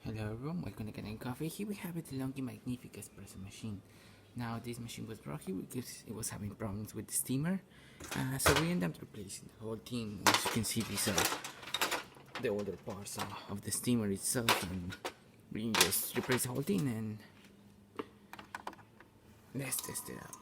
Hello everyone, welcome to Kanen Coffee. Here we have a DeLonghi magnifica espresso machine. Now this machine was brought here because it was having problems with the steamer. So we ended up replacing the whole thing. As you can see, these are the older parts of the steamer itself, and we just replace the whole thing and let's test it out.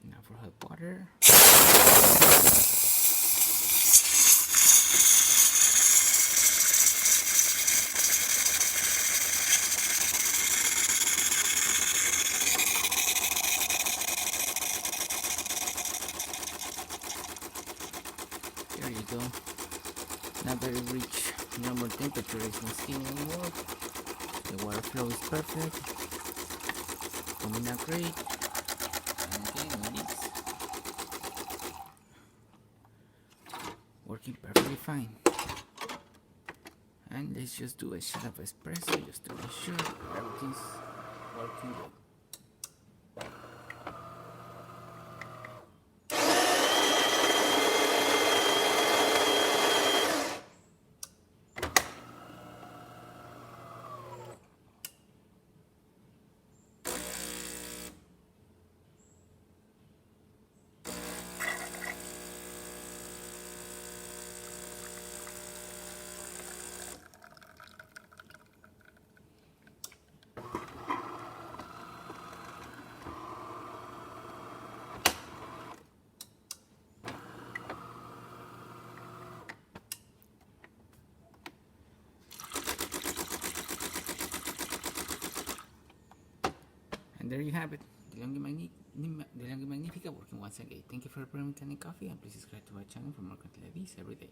Now for hot water. There you go. Not very rich normal temperature is not steam anymore. The water flow is perfect. Coming out great. And again, it is working perfectly fine. And let's just do a shot of espresso just to make sure everything's working good. And there you have it, DeLonghi Magnifica working once again. Thank you for preparing Kanen Coffee, and please subscribe to our channel for more content like this every day.